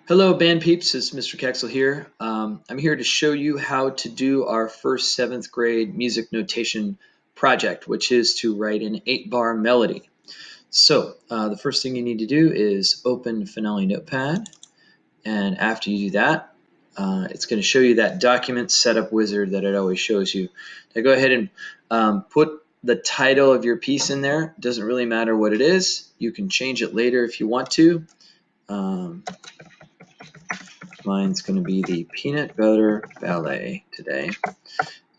Hello, band peeps. It's Mr. Kexel here. I'm here to show you how to do our first seventh grade music notation project, which is to write an 8-bar melody. So the first thing you need to do is open Finale Notepad, and after you do that, it's going to show you that document setup wizard that it always shows you. Now go ahead and put the title of your piece in there. It doesn't really matter what it is. You can change it later if you want to. Mine's going to be the Peanut Butter Ballet today.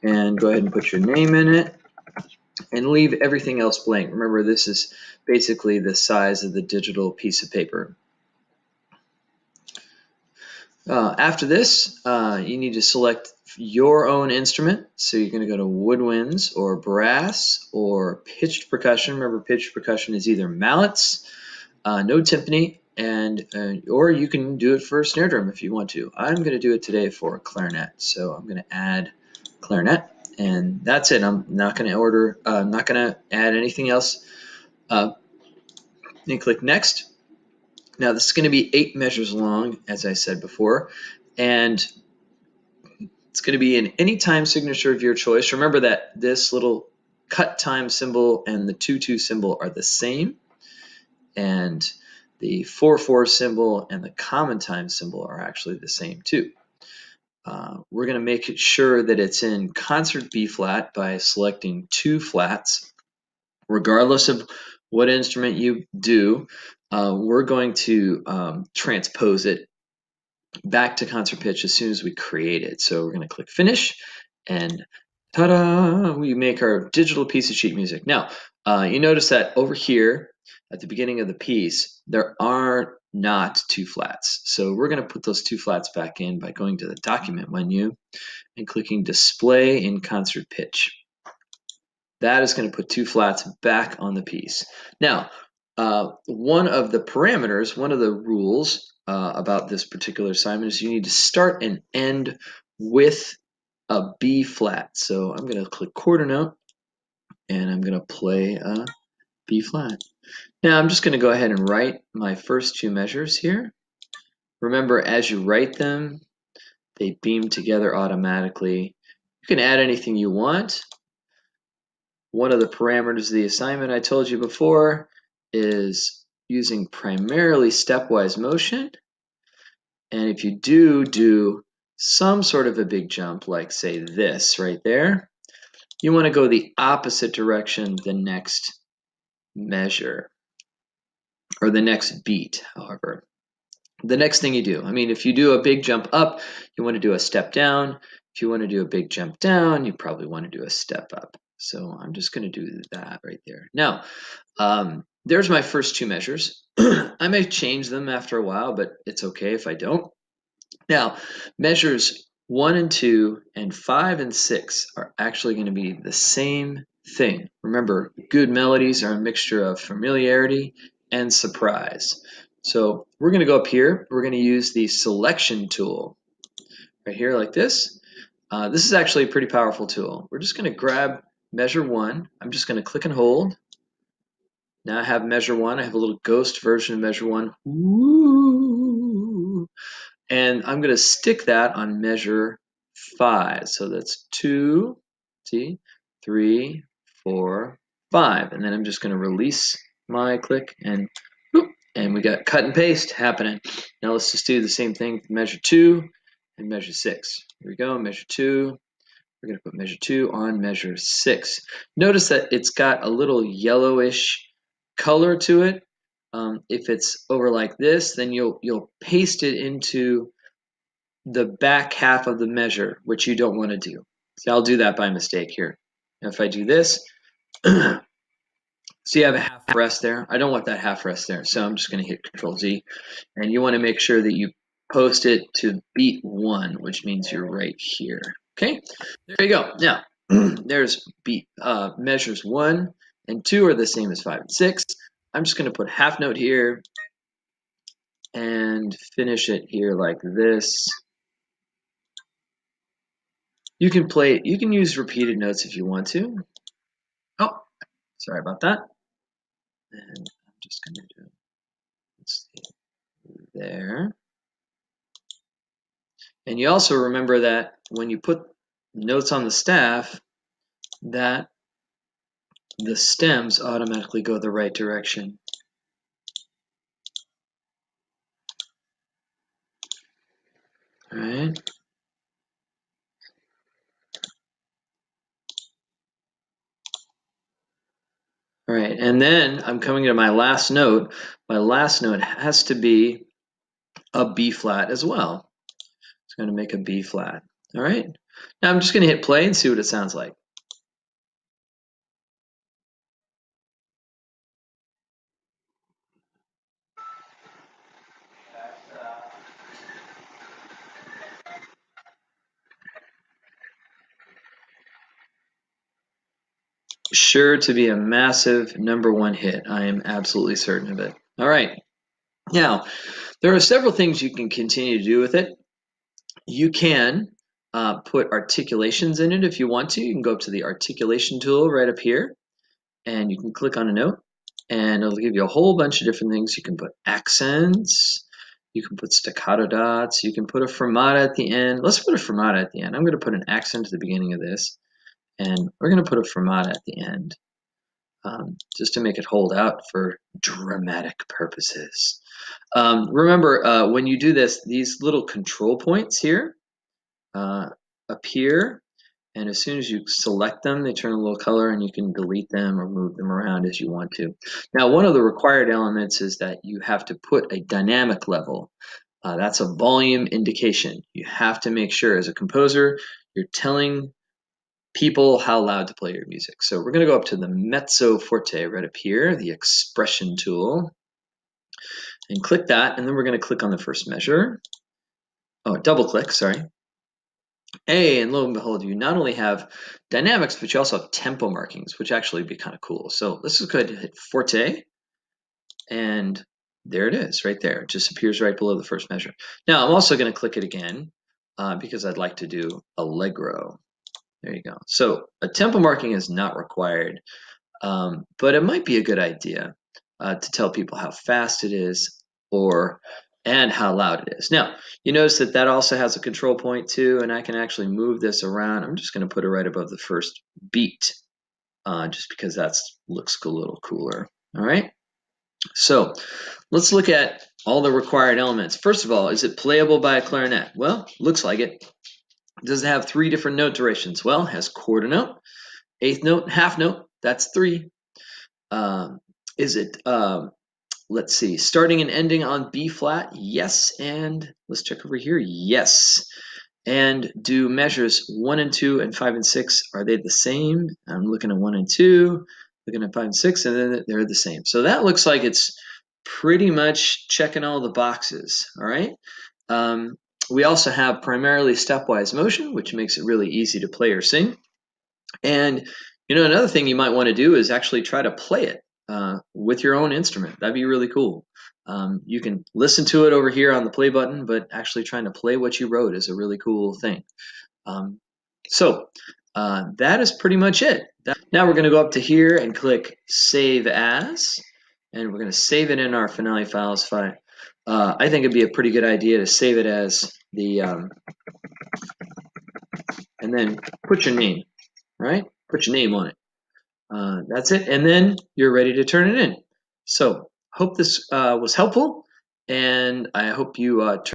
And go ahead and put your name in it and leave everything else blank. Remember, this is basically the size of the digital piece of paper. After this, you need to select your own instrument. So you're going to go to woodwinds or brass or pitched percussion. Remember, pitched percussion is either mallets, no timpani, and or you can do it for a snare drum if you want to. I'm going to do it today for clarinet, so I'm going to add clarinet, and that's it. I'm not going to order. I'm not going to add anything else. Then click next. Now this is going to be 8 measures long, as I said before, and it's going to be in any time signature of your choice. Remember that this little cut time symbol and the 2-2 symbol are the same, and the 4-4 symbol and the common time symbol are actually the same too. We're going to make sure that it's in concert B flat by selecting 2 flats. Regardless of what instrument you do, we're going to transpose it back to concert pitch as soon as we create it. So we're going to click finish, and ta-da, we make our digital piece of sheet music. Now, you notice that over here at the beginning of the piece, there are not 2 flats. So we're going to put those 2 flats back in by going to the document menu and clicking display in concert pitch. That is going to put 2 flats back on the piece. Now, one of the parameters, one of the rules about this particular assignment is you need to start and end with a B flat. So I'm going to click quarter note, and I'm going to play a B flat. Now I'm just going to go ahead and write my first 2 measures here. Remember, as you write them, they beam together automatically. You can add anything you want. One of the parameters of the assignment I told you before is using primarily stepwise motion. And if you do some sort of a big jump, like say this right there, you want to go the opposite direction the next measure, or the next beat, however. The next thing you do, I mean, if you do a big jump up, you want to do a step down. If you want to do a big jump down, you probably want to do a step up. So I'm just going to do that right there. Now, there's my first 2 measures. I may change them after a while, but it's okay if I don't. Now, measures 1 and 2 and 5 and 6 are actually going to be the same thing. Remember, good melodies are a mixture of familiarity and surprise. So we're going to go up here. We're going to use the selection tool right here like this. This is actually a pretty powerful tool. We're just going to grab measure 1. I'm just going to click and hold. Now I have measure 1. I have a little ghost version of measure 1. Ooh. And I'm going to stick that on measure 5. So that's 2, see, 3, 4, 5. And then I'm just going to release my click, and whoop, and we got cut and paste happening. Now let's just do the same thing for measure 2 and measure 6. Here we go, measure 2. We're going to put measure 2 on measure 6. Notice that it's got a little yellowish color to it. If it's over like this, then you'll paste it into the back half of the measure, which you don't want to do. See, I'll do that by mistake here. Now if I do this, so you have a half rest there. I don't want that half rest there, so I'm just going to hit Control Z. And you want to make sure that you post it to beat 1, which means you're right here. Okay, there you go. Now, there's beat measures 1 and 2 are the same as 5 and 6. I'm just going to put half note here and finish it here like this. You can use repeated notes if you want to. Oh, sorry about that. And I'm just going to do, let's see, there. And you also remember that when you put notes on the staff, that the stems automatically go the right direction. All right. All right, and then I'm coming to my last note. My last note has to be a B flat as well. It's going to make a B flat. All right. Now I'm just going to hit play and see what it sounds like. Sure to be a massive #1 hit. I am absolutely certain of it. All right. Now, there are several things you can continue to do with it. You can put articulations in it if you want to. You can go up to the articulation tool right up here, and you can click on a note, and it'll give you a whole bunch of different things. You can put accents, you can put staccato dots, you can put a fermata at the end. Let's put a fermata at the end. I'm going to put an accent at the beginning of this, and we're going to put a fermata at the end, just to make it hold out for dramatic purposes. Remember, when you do this, these little control points here appear, and as soon as you select them, they turn a little color, and you can delete them or move them around as you want to. Now, one of the required elements is that you have to put a dynamic level. That's a volume indication. You have to make sure as a composer, you're telling people how loud to play your music. So we're going to go up to the mezzo forte right up here, the expression tool, and click that, and then we're going to click on the first measure. Oh, double click, sorry. And lo and behold, you not only have dynamics, but you also have tempo markings, which actually would be kind of cool. So let's just go ahead and hit forte, and there it is right there. It just appears right below the first measure. Now I'm also going to click it again because I'd like to do allegro. There you go. So a tempo marking is not required, but it might be a good idea to tell people how fast it is and how loud it is. Now, you notice that that also has a control point too, and I can actually move this around. I'm just going to put it right above the first beat, just because that looks a little cooler. All right. So let's look at all the required elements. First of all, is it playable by a clarinet? Well, looks like it. Does it have 3 different note durations? Well, it has quarter note, eighth note, half note. That's 3. Is it let's see, starting and ending on B flat? Yes. And let's check over here. Yes. And do measures 1 and 2 and 5 and 6, are they the same? I'm looking at 1 and 2, looking at 5 and 6, and then they're the same. So that looks like it's pretty much checking all the boxes. All right. We also have primarily stepwise motion, which makes it really easy to play or sing. And another thing you might want to do is actually try to play it with your own instrument. That'd be really cool. You can listen to it over here on the play button, but actually trying to play what you wrote is a really cool thing. So that is pretty much it. Now we're going to go up to here and click Save As, and we're going to save it in our Finale Files file. I think it'd be a pretty good idea to save it as the, and then put your name, right? Put your name on it. That's it, and then you're ready to turn it in. So hope this was helpful, and I hope you